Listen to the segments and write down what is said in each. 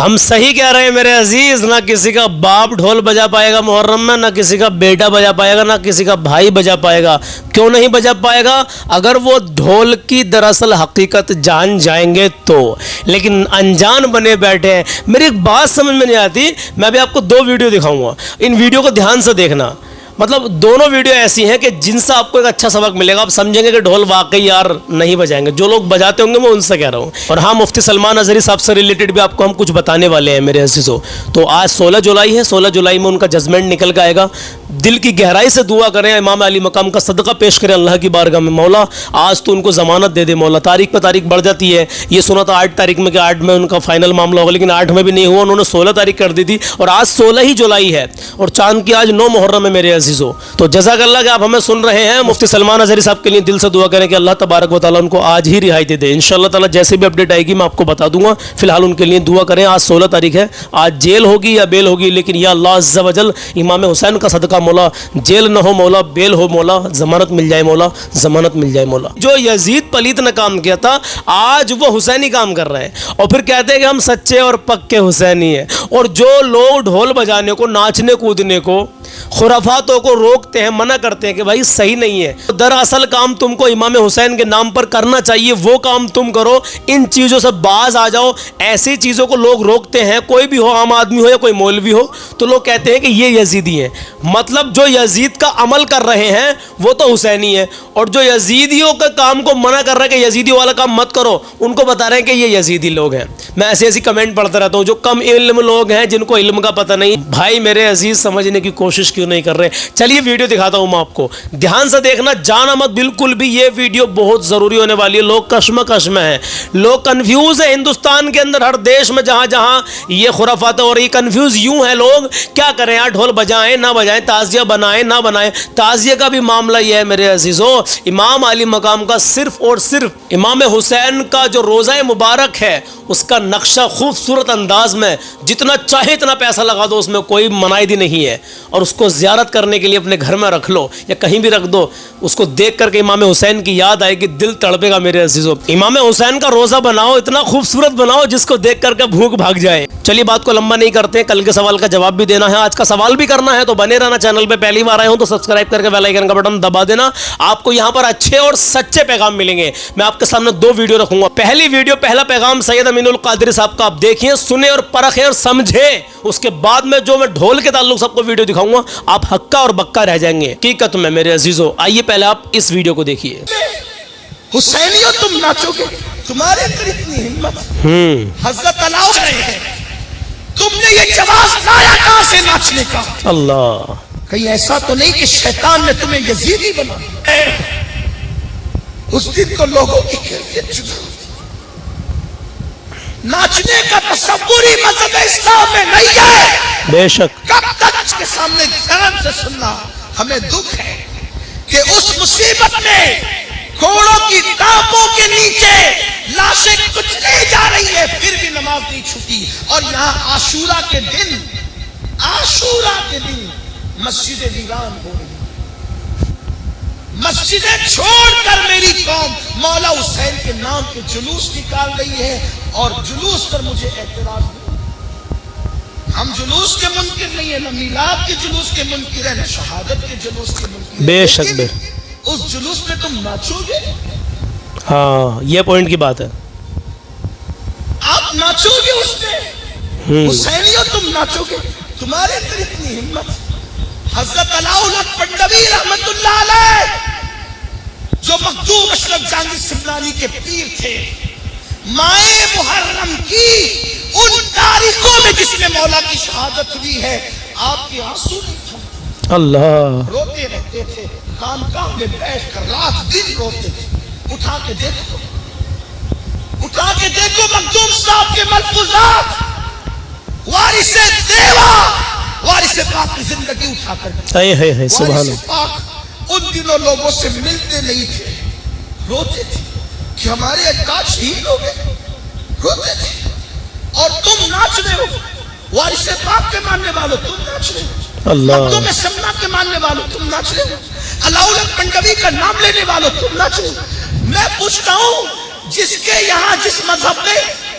ہم صحیح کہہ رہے ہیں میرے عزیز, نہ کسی کا باپ ڈھول بجا پائے گا محرم میں, نہ کسی کا بیٹا بجا پائے گا, نہ کسی کا بھائی بجا پائے گا. کیوں نہیں بجا پائے گا؟ اگر وہ ڈھول کی دراصل حقیقت جان جائیں گے تو. لیکن انجان بنے بیٹھے ہیں. میری ایک بات سمجھ میں نہیں آتی, میں بھی آپ کو 2 ویڈیو دکھاؤں گا, ان ویڈیو کو دھیان سے دیکھنا. مطلب دونوں ویڈیو ایسی ہیں کہ جن سے آپ کو ایک اچھا سبق ملے گا. آپ سمجھیں گے کہ ڈھول واقعی یار نہیں بجائیں گے. جو لوگ بجاتے ہوں گے میں ان سے کہہ رہا ہوں. اور ہاں, مفتی سلمان اظہری صاحب سے ریلیٹڈ بھی آپ کو ہم کچھ بتانے والے ہیں میرے عزیزوں. تو آج 16 جولائی ہے, 16 جولائی میں ان کا ججمنٹ نکل کے آئے گا. دل کی گہرائی سے دعا کریں, امام علی مقام کا صدقہ پیش کریں اللہ کی بارگاہ میں. مولا آج تو ان کو ضمانت دے دے مولا. تاریخ پہ تاریخ بڑھ جاتی ہے. یہ سنا تھا 8 تاریخ میں کہ 8 میں ان کا فائنل معاملہ ہوگا, لیکن 8 میں بھی نہیں ہوا, انہوں نے 16 تاریخ کر دی تھی. اور آج 16 ہی جولائی ہے اور چاند کی آج 9 محرم ہے میرے عزیزوں. تو جزاک اللہ کہ آپ ہمیں سن رہے ہیں. مفتی سلمان اظہری صاحب کے لیے دل سے دعا کریں کہ اللہ تبارک و تعالیٰ ان کو آج ہی رہائی دے دے. انشاءاللہ تعالیٰ جیسے بھی اپڈیٹ آئے گی میں آپ کو بتا دوں گا. فی الحال ان کے لیے دعا کریں. آج 16 تاریخ ہے, آج جیل ہوگی یا بیل ہوگی, لیکن یا اللہ عز و جل امام حسین کا صدقہ مولا جیل نہ ہو مولا, بیل ہو مولا, ضمانت مل جائے مولا, ضمانت مل جائے مولا. جو یزید پلیت نے کام کیا تھا آج وہ حسینی کام کر رہے ہیں, اور پھر کہتے ہیں کہ ہم سچے اور پکے حسینی ہیں. اور جو لوگ ڈھول بجانے کو, ناچنے کودنے کو, خرافاتوں کو روکتے ہیں, منع کرتے ہیں کہ بھائی صحیح نہیں ہے, دراصل کام تم کو امام حسین کے نام پر کرنا چاہیے, وہ کام تم کرو. ان چیزوں سے باز آ جاؤ. ایسی چیزوں کو لوگ روکتے ہیں, کوئی بھی ہو, عام آدمی ہو یا کوئی مولوی ہو, تو لوگ کہتے ہیں کہ یہ یزیدی ہیں. مطلب جو یزید کا عمل کر رہے ہیں وہ تو حسینی ہے, اور جو یزیدیوں کے کام کو منع کر رہے ہیں کہ یزیدی والا کام مت کرو, ان کو بتا رہے ہیں کہ یہ یزیدی لوگ ہیں. میں ایسی کمنٹ پڑھتا رہتا ہوں. جو کم علم لوگ ہیں, جن کو علم کا پتہ نہیں, بھائی میرے عزیز سمجھنے کی کوشش کیوں نہیں کر رہے؟ چلیے ویڈیو دکھاتا ہوں میں آپ کو, دھیان سے دیکھنا, جانا مت بالکل بھی. یہ ویڈیو بہت ضروری ہونے والی ہے. لوگ کشمکش میں ہیں, لوگ کنفیوز ہیں. ہندوستان کے اندر ہر دیش میں جہاں جہاں یہ خرافات اور یہ کنفیوز یوں ہیں لوگ, کیا کریں یار, ڈھول بجائیں نہ بجائیں, تعزیہ بنائیں نہ بنائیں. تعزیہ کا بھی معاملہ یہ ہے میرے عزیزوں, امام علی مقام کا صرف اور صرف امام حسین کا جو روزہ مبارک ہے اس کا نقشہ خوبصورت انداز میں جتنا چاہے اتنا پیسہ لگا دو, اس میں کوئی منائدی نہیں ہے. اور اس کو زیارت کرنے کے لیے اپنے گھر میں رکھ لو یا کہیں بھی رکھ دو. اس کو دیکھ کر کے امام حسین کی یاد آئے گی, دل تڑپے گا میرے عزیزوں. امام حسین کا روزہ بناؤ, اتنا خوبصورت بناؤ جس کو دیکھ کر کے بھوک بھاگ جائے. چلیے بات کو لمبا نہیں کرتے, کل کے سوال کا جواب بھی دینا ہے, آج کا سوال بھی کرنا ہے. تو بنے رہنا, چینل پہ پہلی بار آئے ہوں تو سبسکرائب کر کے بیل آئیکن کا بٹن دبا دینا. آپ کو یہاں پر اچھے اور سچے پیغام ملیں گے. میں آپ کے سامنے 2 ویڈیو رکھوں گا. پہلی ویڈیو, پہلا پیغام سید امین القادری صاحب کا, آپ دیکھیں, سنیں اور پرکھیں اور سمجھیں. اس کے بعد میں جو میں ڈھول کے تعلق سب کو ویڈیو دکھاؤں گا, آپ ہکا اور بکا رہ جائیں گے حقیقت میں میرے عزیزوں. آئیے پہلے آپ اس ویڈیو کو دیکھیے. حسینیوں تم ناچو گے, تمہارے اندر اتنی ہمت. حضرت علاؤ رہے ہیں, تم نے یہ جواز لایا کہاں سے ناچنے کا؟ اللہ, کہیں ایسا تو نہیں کہ شیطان نے تمہیں یزیدی بنا؟ اس دن تو لوگوں کی کیفیت جدا. ناچنے کا تصور ہی مذہب اسلام میں نہیں ہے. بے شک. کب تک اس کے سامنے دھیان سے سننا. ہمیں دکھ ہے کہ اس مصیبت میں گھوڑوں کی ٹانپوں کے نیچے لاشیں کچلی جا رہی ہے, پھر بھی نماز نہیں چھوٹی. اور یہاں عاشورہ کے دن, عاشورہ کے دن مسجدیں ویران ہو رہی, مسجدیں چھوڑ کر میری قوم مولا حسین کے نام کے جلوس نکال رہی ہے. اور جلوس پر مجھے اعتراض نہیں. ہم جلوس کے منکر نہیں ہیں, نہ میلاد کے جلوس کے منکر ہیں, نہ شہادت کے جلوس کے منکر ہیں. بے شک. بے اس جلوس میں تم ناچو گے. ہاں, یہ پوائنٹ کی بات ہے. آپ ناچو گے اس میں. حسینیوں تم ناچو گے, تمہارے اندر اتنی ہمت. حضرت علاؤلت پنڈوی رحمت اللہ علیہ, جو مخدوم اشرف جہانگیر سمنانی کے پیر تھے, مائے محرم کی ان تاریخوں میں جس میں مولا کی شہادت ہوئی ہے, آپ کے آنسو نہیں تھمتے. اللہ, روتے رہتے تھے, خانقاہ میں بیٹھ کر رات دن روتے تھے. اٹھا کے دیکھو, اٹھا کے دیکھو مخدوم صاحب کے ملفوظات, وارث دیوا, وارث پاک کی زندگی اٹھا کر. سبحان وارث پاک ان دنوں لوگوں سے ملتے نہیں تھے, روتے تھے کہ ہمارے اجداد شہید ہو گئے, روتے تھے. اور تم ناچ رہے ہو, وارث پاک کے ماننے والوں تم ناچ رہے ہو, مخدوم سمنا کے ماننے والوں تم ناچ رہے ہو, علاؤلت پنڈوی کا نام لینے والوں تم ناچ رہے ہو. میں پوچھتا ہوں, جس کے یہاں جس مذہب میں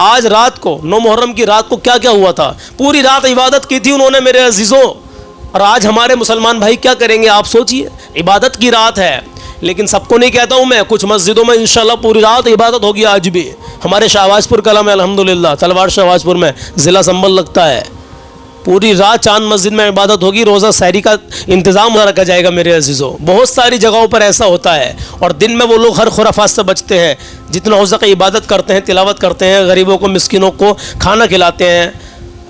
آج رات کو 9 محرم کی رات کو کیا کیا ہوا تھا. پوری رات عبادت کی تھی انہوں نے میرے عزیزوں. اور آج ہمارے مسلمان بھائی کیا کریں گے آپ سوچئے. عبادت کی رات ہے, لیکن سب کو نہیں کہتا ہوں میں, کچھ مسجدوں میں انشاءاللہ پوری رات عبادت ہوگی. آج بھی ہمارے شہباز پور کلام ہے الحمدللہ, تلوار شہباز پور میں ضلع سنبھل لگتا ہے, پوری رات چاند مسجد میں عبادت ہوگی. روزہ سحری کا انتظام رکھا جائے گا میرے عزیزوں. بہت ساری جگہوں پر ایسا ہوتا ہے. اور دن میں وہ لوگ ہر خرافات سے بچتے ہیں, جتنا ہو سکے عبادت کرتے ہیں, تلاوت کرتے ہیں, غریبوں کو مسکینوں کو کھانا کھلاتے ہیں,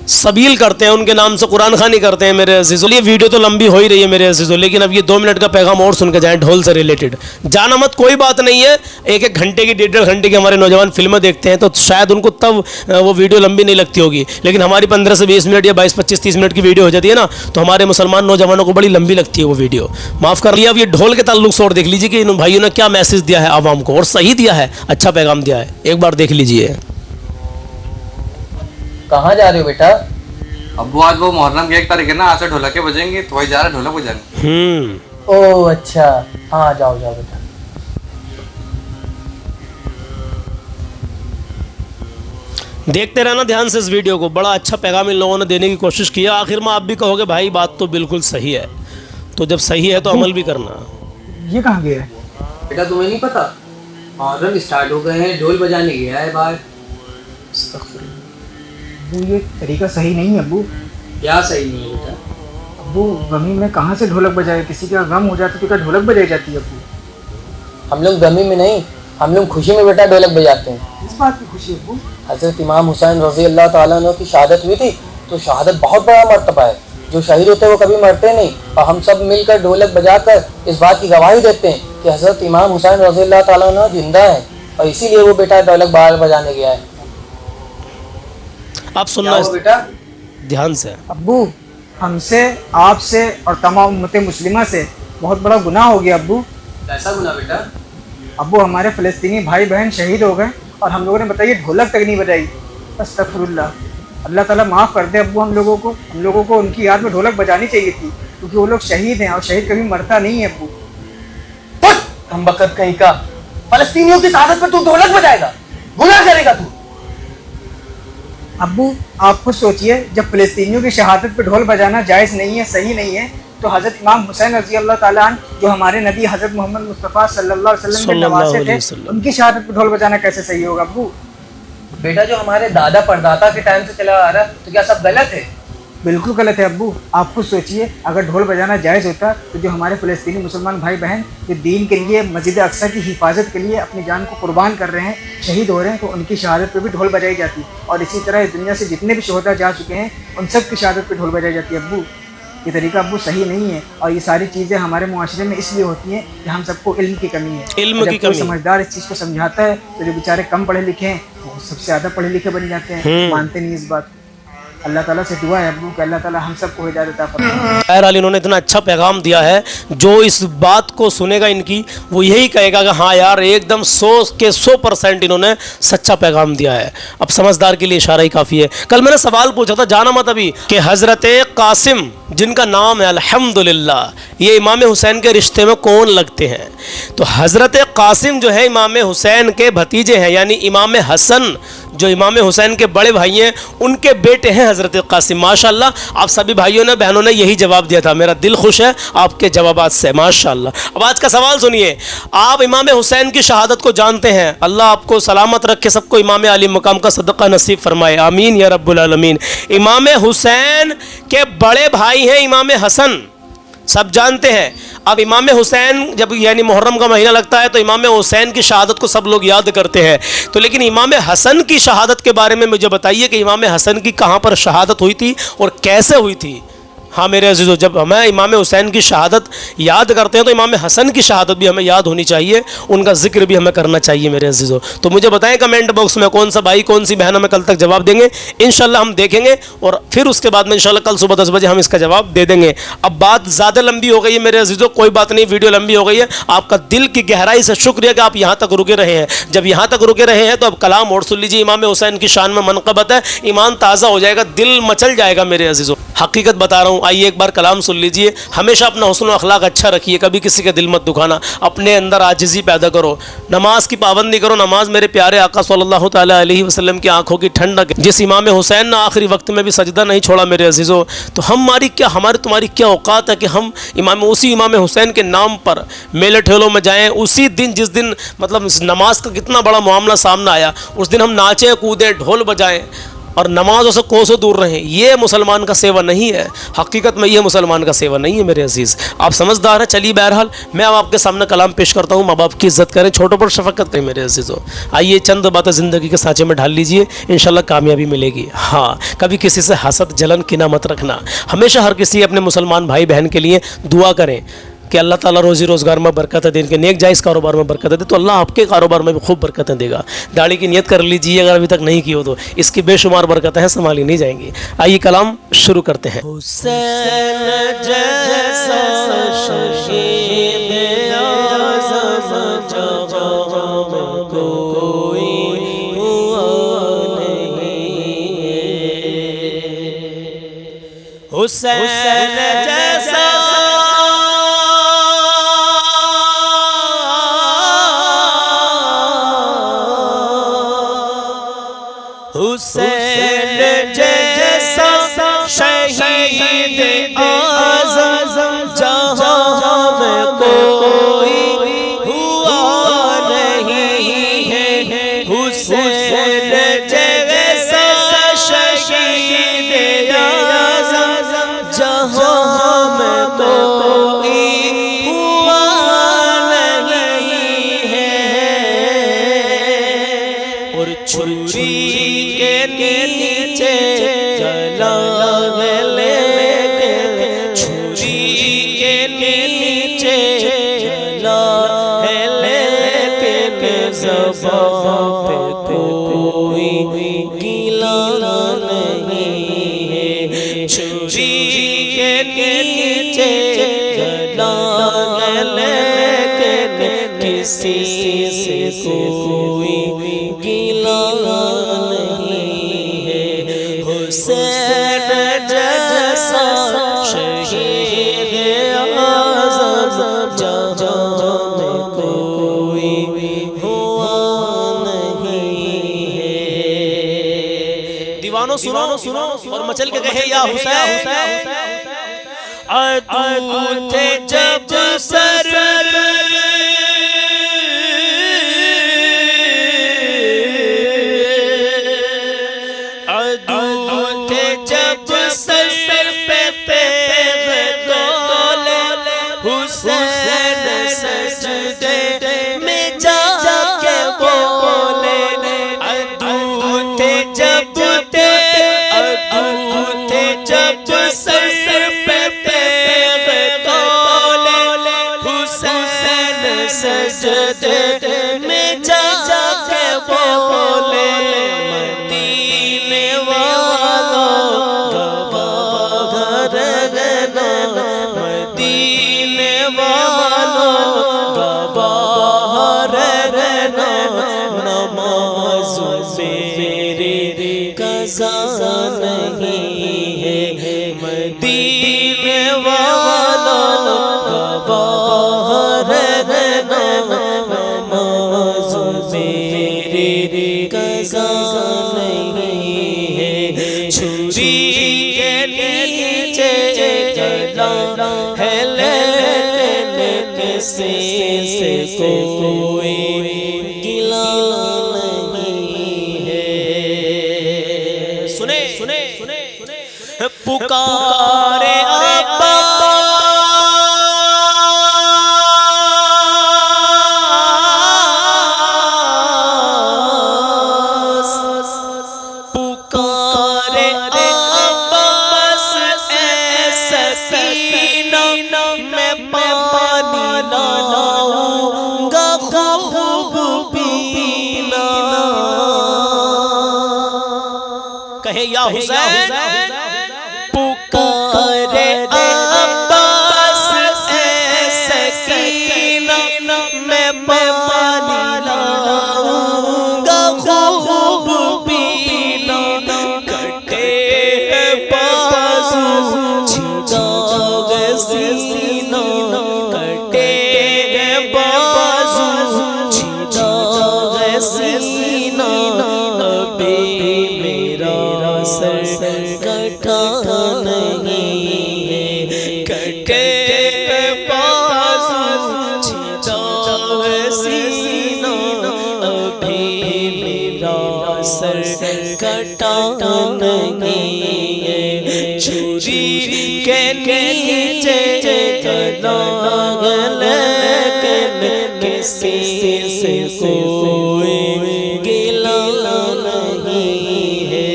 سبیل کرتے ہیں, ان کے نام سے قرآن خوانی کرتے ہیں میرے عزیزوں. یہ ویڈیو تو لمبی ہو ہی رہی ہے میرے عزیزوں, لیکن اب یہ 2 منٹ کا پیغام اور سن کے جائیں ڈھول سے ریلیٹڈ. جانا مت, کوئی بات نہیں ہے. 1-1 گھنٹے کی 1.5 گھنٹے کی ہمارے نوجوان فلمیں دیکھتے ہیں تو شاید ان کو تب وہ ویڈیو لمبی نہیں لگتی ہوگی, لیکن ہماری 15 سے 20 منٹ یا 22, 25, 30 منٹ کی ویڈیو ہو جاتی ہے نا, تو ہمارے مسلمان نوجوانوں کو بڑی لمبی لگتی ہے وہ ویڈیو. معاف کر لیا. اب یہ ڈھول کے تعلق سے اور دیکھ لیجیے کہ ان بھائیوں نے کیا میسج دیا ہے عوام کو, اور صحیح دیا ہے, اچھا پیغام دیا ہے. ایک بار دیکھ لیجیے. کہاں جا رہے ہو بیٹا؟ ابو آج وہ محرم کی 1 تاریخ ہے نا, آج سے ڈھولکے بجیں گے تو وہی جا رہا ہے ڈھولک بجانے. او اچھا, ہاں جاؤ جاؤ بیٹا. دیکھتے رہنا دھیان سے اس ویڈیو کو, بڑا اچھا پیغام ان لوگوں نے دینے کی کوشش کی ہے. آخر میں آپ بھی کہو گے بھائی بات تو بالکل صحیح ہے, تو جب صحیح ہے تو عمل بھی کرنا. یہ کہاں گیا ہے بیٹا؟ تمہیں نہیں پتا محرم اسٹارٹ ہو گئے ہیں, ڈھول بجانے گیا ہے باہر. ابو یہ طریقہ صحیح نہیں ہے ابو. کیا صحیح نہیں ہے بیٹا؟ ابو غمی میں کہاں سے ڈھولک بجائے؟ کسی کا غم ہو جاتا تو کیا ڈھولک بجائی جاتی ہے ابو؟ ہم لوگ غمی میں نہیں, ہم لوگ خوشی میں بیٹا ڈھولک بجاتے ہیں. اس بات کی خوشی ابو؟ حضرت امام حسین رضی اللہ تعالیٰ عنہ کی شہادت ہوئی تھی, تو شہادت بہت بڑا مرتبہ ہے. جو شہید ہوتے ہیں وہ کبھی مرتے نہیں, اور ہم سب مل کر ڈھولک بجا کر اس بات کی گواہی دیتے ہیں کہ حضرت امام حسین رضی اللہ تعالیٰ عنہ زندہ ہیں, اور اسی لیے وہ بیٹا ڈھولک باہر بجانے گیا ہے. آپ سننا بیٹا دھیان سے. ابو ہم سے, آپ سے اور تمام امت مسلمہ سے بہت بڑا گناہ ہو گیا ابو. کیسا گناہ بیٹا؟ ابو ہمارے فلسطینی بھائی بہن شہید ہو گئے اور ہم لوگوں نے بتائیے ڈھولک تک نہیں بجائی. استغفر اللہ. اللہ تعالیٰ معاف کر دے ابو ہم لوگوں کو ان کی یاد میں ڈھولک بجانی چاہیے تھی, کیونکہ وہ لوگ شہید ہیں, اور شہید کبھی مرتا نہیں ہے ابو. ہم بکت کہیں کا, فلسطینیوں کی شہادت پہ تو ڈھولک بجائے گا, گناہ کرے گا تو. ابو آپ خود سوچئے, جب فلسطینیوں کی شہادت پہ ڈھول بجانا جائز نہیں ہے, صحیح نہیں ہے, تو حضرت امام حسین رضی اللہ تعالیٰ عنہ جو ہمارے نبی حضرت محمد مصطفیٰ صلی اللہ علیہ وسلم کے نواسے تھے, ان کی شہادت پہ ڈھول بجانا کیسے صحیح ہوگا ابو؟ بیٹا جو ہمارے دادا پردادا کے ٹائم سے چلا آ رہا ہے, تو کیا سب غلط ہے؟ بالکل غلط ہے ابو. آپ خود سوچئے, اگر ڈھول بجانا جائز ہوتا تو جو ہمارے فلسطینی مسلمان بھائی بہن جو دین کے لیے, مسجد اقصیٰ کی حفاظت کے لیے اپنی جان کو قربان کر رہے ہیں, شہید ہو رہے ہیں, تو ان کی شہادت پہ بھی ڈھول بجائی جاتی. اور اسی طرح اس دنیا سے جتنے بھی شہداء جا چکے ہیں ان سب کی شہادت پہ ڈھول بجائی جاتی ہے ابو. یہ طریقہ ابو صحیح نہیں ہے, اور یہ ساری چیزیں ہمارے معاشرے میں اس لیے ہوتی ہیں کہ ہم سب کو علم کی کمی ہے. علم کی کمی. سمجھدار اس چیز کو سمجھاتا ہے تو جو بیچارے کم پڑھے لکھے ہیں وہ سب سے زیادہ پڑھے لکھے بن جاتے ہیں, مانتے نہیں اس بات کو. اللہ تعالیٰ سے دعا ہے ابو کہ اللہ تعالیٰ ہم سب کو ہدایت عطا فرمائے. بہرحال انہوں نے اتنا اچھا پیغام دیا ہے, جو اس بات کو سنے گا ان کی وہ یہی کہے گا کہ ہاں یار ایک دم 100% انہوں نے سچا پیغام دیا ہے. اب سمجھدار کے لیے اشارہ ہی کافی ہے. کل میں نے سوال پوچھا تھا, جانا مت ابھی, کہ حضرت قاسم جن کا نام ہے الحمدللہ, یہ امام حسین کے رشتے میں کون لگتے ہیں؟ تو حضرت قاسم جو ہے امام حسین کے بھتیجے ہیں, یعنی امام حسن جو امام حسین کے بڑے بھائی ہیں ان کے بیٹے ہیں حضرت قاسم. ماشاءاللہ آپ سبھی بھائیوں نے بہنوں نے یہی جواب دیا تھا, میرا دل خوش ہے آپ کے جوابات سے ماشاءاللہ. اب آج کا سوال سنیے, آپ امام حسین کی شہادت کو جانتے ہیں, اللہ آپ کو سلامت رکھے, سب کو امام علی مقام کا صدقہ نصیب فرمائے, آمین یا رب العالمین. امام حسین کے بڑے بھائی ہیں امام حسن, سب جانتے ہیں. اب امام حسین جب یعنی محرم کا مہینہ لگتا ہے تو امام حسین کی شہادت کو سب لوگ یاد کرتے ہیں, تو لیکن امام حسن کی شہادت کے بارے میں مجھے بتائیے کہ امام حسن کی کہاں پر شہادت ہوئی تھی اور کیسے ہوئی تھی. ہاں میرے عزیزو, جب ہمیں امام حسین کی شہادت یاد کرتے ہیں تو امام حسن کی شہادت بھی ہمیں یاد ہونی چاہیے, ان کا ذکر بھی ہمیں کرنا چاہیے میرے عزیزو. تو مجھے بتائیں کمنٹ باکس میں کون سا بھائی کون سی بہن ہمیں کل تک جواب دیں گے, انشاءاللہ ہم دیکھیں گے, اور پھر اس کے بعد میں انشاءاللہ کل صبح 10 بجے ہم اس کا جواب دے دیں گے. اب بات زیادہ لمبی ہو گئی ہے میرے عزیزو, کوئی بات نہیں, ویڈیو لمبی ہو گئی ہے. آپ کا دل کی گہرائی سے شکریہ کہ آپ یہاں تک رکے رہے ہیں. جب یہاں تک رکے رہے ہیں تو اب کلام اور سن لیجیے. امام حسین کی شان میں منقبت ہے, ایمان تازہ ہو جائے گا, دل مچل جائے گا میرے عزیزو. حقیقت بتا رہا ہوں, آئیے ایک بار کلام سن لیجئے. ہمیشہ اپنا حسن و اخلاق اچھا رکھیے, کبھی کسی کا دل مت دکھانا, اپنے اندر عاجزی پیدا کرو, نماز کی پابندی کرو. نماز میرے پیارے آقا صلی اللہ تعالیٰ علیہ وسلم کی آنکھوں کی ٹھنڈک. جس امام حسین نے آخری وقت میں بھی سجدہ نہیں چھوڑا میرے عزیزو, تو ہماری تمہاری کیا اوقات ہے کہ ہم اسی امام حسین کے نام پر میلے ٹھیلوں میں جائیں. اسی دن جس دن مطلب نماز کا کتنا بڑا معاملہ سامنے آیا, اس دن ہم ناچیں کودیں ڈھول بجائیں اور نمازوں سے کوسوں دور رہیں. یہ مسلمان کا سیوا نہیں ہے, حقیقت میں یہ مسلمان کا سیوا نہیں ہے میرے عزیز. آپ سمجھدار ہیں. چلیے بہرحال میں اب آپ کے سامنے کلام پیش کرتا ہوں. ماں باپ کی عزت کریں, چھوٹوں پر شفقت کریں میرے عزیزوں. آئیے چند باتیں زندگی کے سانچے میں ڈال لیجئے, انشاءاللہ کامیابی ملے گی. ہاں, کبھی کسی سے حسد جلن کینہ مت رکھنا. ہمیشہ ہر کسی اپنے مسلمان بھائی بہن کے لیے دعا کریں کہ اللہ تعالیٰ روزی روزگار میں برکتیں دے, ان کے نیک جائز کاروبار میں برکتیں دے, تو اللہ آپ کے کاروبار میں بھی خوب برکتیں دے گا. داڑھی کی نیت کر لیجیے اگر ابھی تک نہیں کی ہو تو, اس کی بے شمار برکتیں ہیں, سنبھالی نہیں جائیں گی. آئیے کلام شروع کرتے ہیں. حسین جیسا شہید اعظم جہاں میں کوئی ہوا نہیں ہے, حسین جیسا حسین جیسا شہید اعظم جہاں میں کوئی ہوا نہیں ہے, حسین جیسا شہید اعظم جہاں میں کوئی ہوا نہیں ہے. اور چھری کے نیچے جلال لیکن, چھری کے نیچے جلال لیکن زبان پہ کوئی گیلا نہیں ہے. چھری کے نیچے جلال لیکن کسی سے کوئی گیلا نہیں ہے. حسین جیسا شہید اعظم جہاں میں کوئی ہوا نہیں ہے. دیوانوں سنو اور مچل کے کہے یا حسین, عدو تھے جب سر حسین سجدے میں جا کے بولے, عدو تھے جب سر پہ تیغ تولے, حسین سجدے میں جا کے بولے, مدینے والوں گواہ رہنا, مدینے والوں گواہ رہنا, نماز میری قضا نہیں ہے, مدینے والوں گواہ رہنا, نماز میری قضا نہیں ہے. چھری کے نیچے جلال ہے لیکن کسی سے کوئی گیلا نہیں ہے. سنے پکارے کہے یا حسین, پکارے عباس اے سکینہ, میں پانی لاؤں گا خوب پینا, کٹے بازو چھڑا کوئی گلہ نہیں ہے.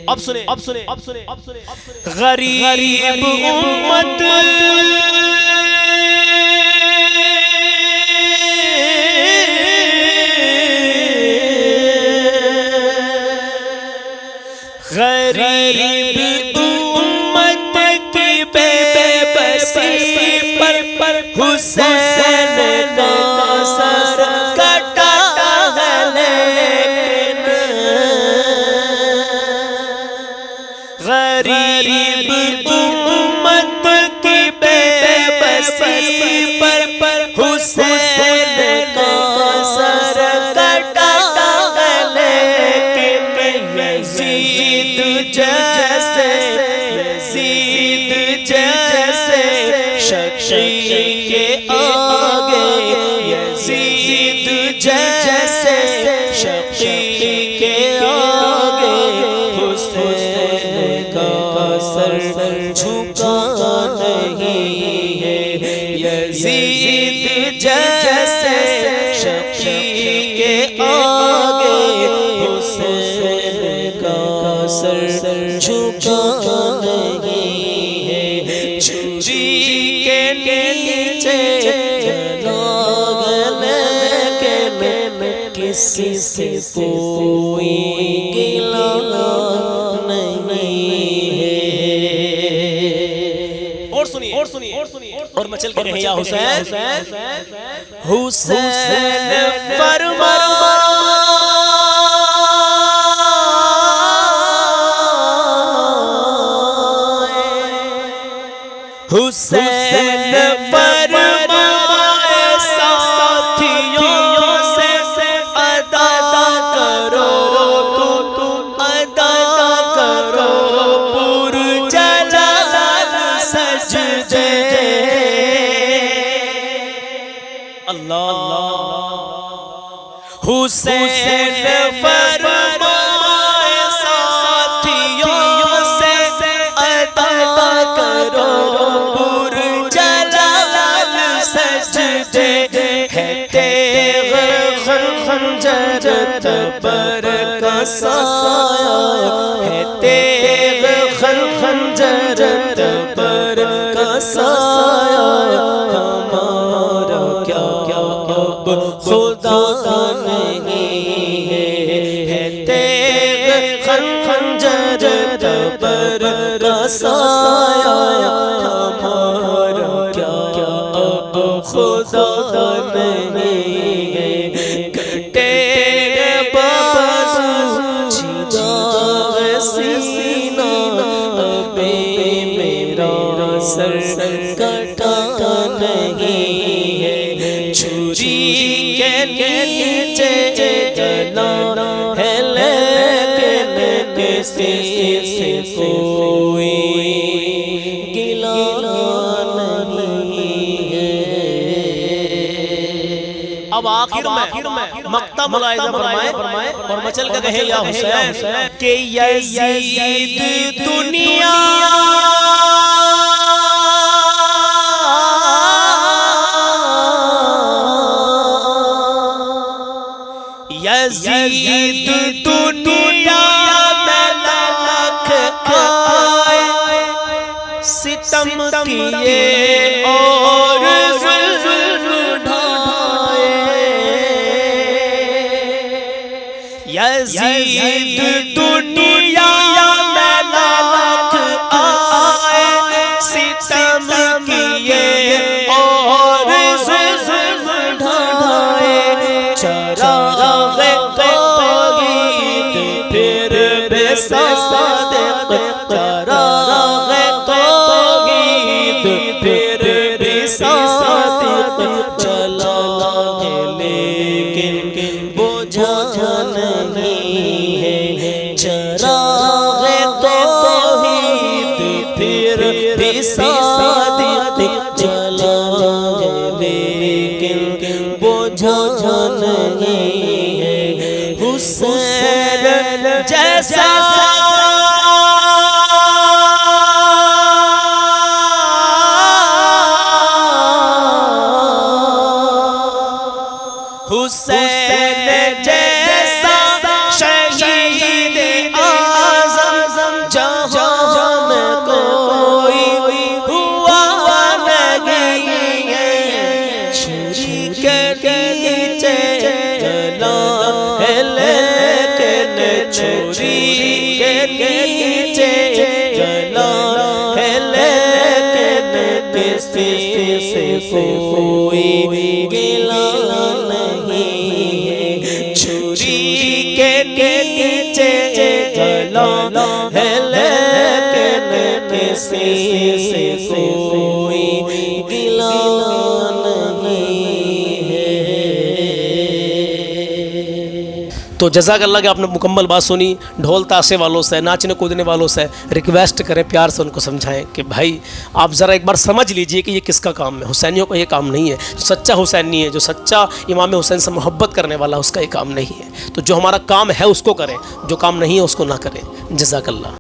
اب سنیں غریب امت غریب امت کی بے بسی پر حسین کا سر کٹا ہے لیکن غریب امت کی بے بسی پر حسین کا سر کٹا ہے لیکن یزید جیسے شقی کے آگے یزید جیسے شقی کے آگے حسین کا سر جھکا نہیں ہے. یزید جیسے شقی کے آگے حسین کا سر جھکا نہیں ہے. چھری کے نیچے لاگ لیکن کسی سے کوئی گلہ نہیں ہے. اور سنیے اور مچل کے رہے یا حسین حسین فرمایا حسین فرمائے ساتھیوں سے ادا کرو تو ادا کرو پر جلال سجدے. اللہ حسین فرمائے ساتھیوں سے ادا کرو پر جلال سجدے. ہے تیغ خنجر تبر کا سایہ ہے تیغ خنجر تبر کا سایہ ہمارا کیا اب خدا نہیں ہے. تیغ خنجر تبر کا سایہ ہمارا کیا اب خدا نہیں ہے. کٹے بازو چھیدا سینہ ابے میرا سر کٹا نہیں ہے. چھری کے نیچے جلا ہے لیکن کسی سے کوئی گلہ نہیں ہے. اب آخر میں مقطع ملاحظہ فرمائے اور مچل کا کہے یا حسین کہ یزید دنیا یزید دنیا میں لاکھ آئے ستم کیے اور ظلم ڈھائے. یزید دنیا میں لاکھ آئے ستم کیے اور ظلم ڈھائے. چراغ توحید پھر بے صادق چراغ توحید پھر بے صادق چلا ہے لیکن بجھا نہیں ہے. چراغ توحید پھر بے صادق چلا ہے لیکن بجھا نہیں ہے. حسین جیسا حسین جیسا شہید اعظم جہاں میں کوئی ہوا نہیں ہے، چھری کے نیچے جلا ہے لیکن چھری کے نیچے جلا ہے لیکن کسی سے کوئی گلا نہیں ہے، چھری کے نیچے جلا ہے لیکن کسی سے کوئی گلا نہیں ہے۔ تو جزاک اللہ کہ آپ نے مکمل بات سنی۔ ڈھول تاشے والوں سے، ناچنے کودنے والوں سے ریکویسٹ کریں، پیار سے ان کو سمجھائیں کہ بھائی آپ ذرا ایک بار سمجھ لیجئے کہ یہ کس کا کام ہے۔ حسینیوں کا یہ کام نہیں ہے۔ جو سچا حسینی ہے، جو سچا امام حسین سے محبت کرنے والا، اس کا یہ کام نہیں ہے۔ تو جو ہمارا کام ہے اس کو کریں، جو کام نہیں ہے اس کو نہ کریں۔ جزاک اللہ۔